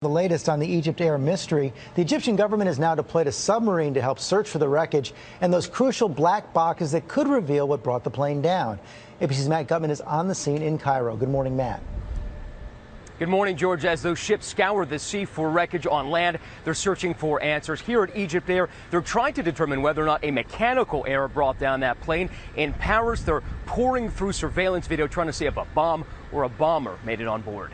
The latest on the EgyptAir mystery. The Egyptian government has now deployed a submarine to help search for the wreckage and those crucial black boxes that could reveal what brought the plane down. ABC's Matt Gutman is on the scene in Cairo. Good morning, Matt. Good morning, George. As those ships scour the sea for wreckage on land, they're searching for answers. Here at EgyptAir, they're trying to determine whether or not a mechanical error brought down that plane. In Paris, they're pouring through surveillance video trying to see if a bomb or a bomber made it on board.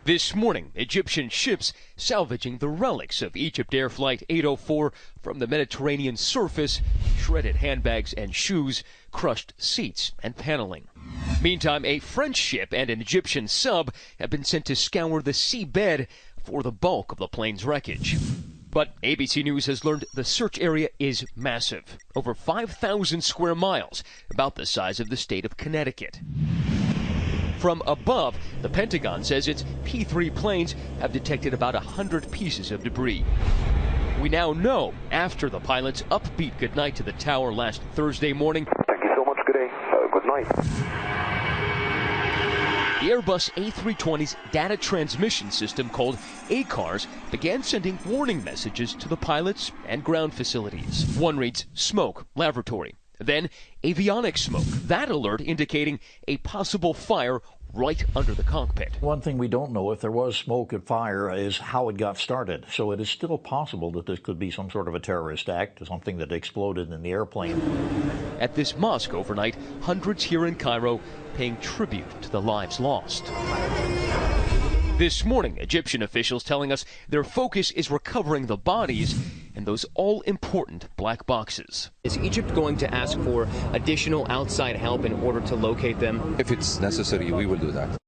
This morning, Egyptian ships salvaging the relics of EgyptAir Flight 804 from the Mediterranean surface, shredded handbags and shoes, crushed seats and paneling. Meantime, a French ship and an Egyptian sub have been sent to scour the seabed for the bulk of the plane's wreckage. But ABC News has learned the search area is massive, over 5,000 square miles, about the size of the state of Connecticut. From above, the Pentagon says its P-3 planes have detected about 100 pieces of debris. We now know, after the pilot's upbeat goodnight to the tower last Thursday morning, thank you so much, good day, good night. The Airbus A320's data transmission system, called ACARS, began sending warning messages to the pilots and ground facilities. One reads, smoke, laboratory. Then avionics smoke. That alert indicating a possible fire right under the cockpit. One thing we don't know, if there was smoke and fire, is how it got started. So it is still possible that this could be some sort of a terrorist act, something that exploded in the airplane. At this mosque overnight, hundreds here in Cairo paying tribute to the lives lost. This morning, Egyptian officials telling us their focus is recovering the bodies and those all-important black boxes. Is Egypt going to ask for additional outside help in order to locate them? If it's necessary, we will do that.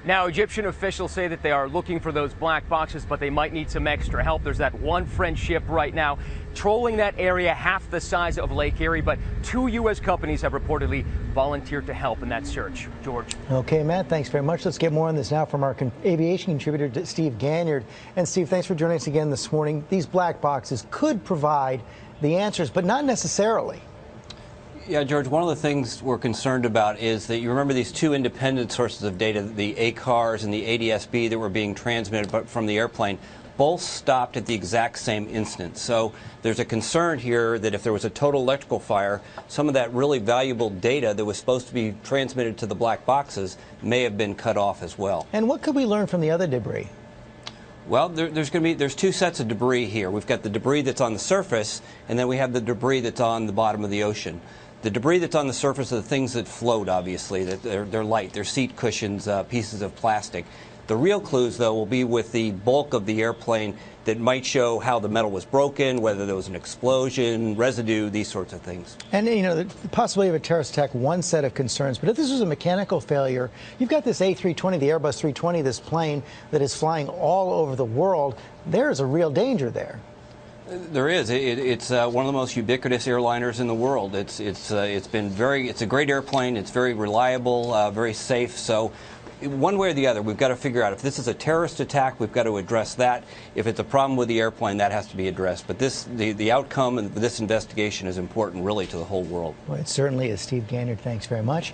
Now, Egyptian officials say that they are looking for those black boxes, but they might need some extra help. There's that one French ship right now trolling that area half the size of Lake Erie, but 2 U.S. companies have reportedly volunteered to help in that search. George. Okay, Matt, thanks very much. Let's get more on this now from our aviation contributor, Steve Ganyard. And Steve, thanks for joining us again this morning. These black boxes could provide the answers, but not necessarily. Yeah, George, one of the things we're concerned about is that you remember these two independent sources of data, the ACARS and the ADS-B that were being transmitted from the airplane, both stopped at the exact same instant. So there's a concern here that if there was a total electrical fire, some of that really valuable data that was supposed to be transmitted to the black boxes may have been cut off as well. And what could we learn from the other debris? Well, there's two sets of debris here. We've got the debris that's on the surface, and then we have the debris that's on the bottom of the ocean. The debris that's on the surface are the things that float, obviously. That they're light. They're seat cushions, pieces of plastic. The real clues, though, will be with the bulk of the airplane that might show how the metal was broken, whether there was an explosion, residue, these sorts of things. And, you know, the possibility of a terrorist attack, one set of concerns. But if this was a mechanical failure, you've got this A320, the Airbus 320, this plane that is flying all over the world. There is a real danger there. There is. It's one of the most ubiquitous airliners in the world. It's a great airplane. It's very reliable, very safe. So, one way or the other, we've got to figure out if this is a terrorist attack. We've got to address that. If it's a problem with the airplane, that has to be addressed. But the outcome of this investigation is important, really, to the whole world. Well, it certainly is. Steve Ganyard, thanks very much.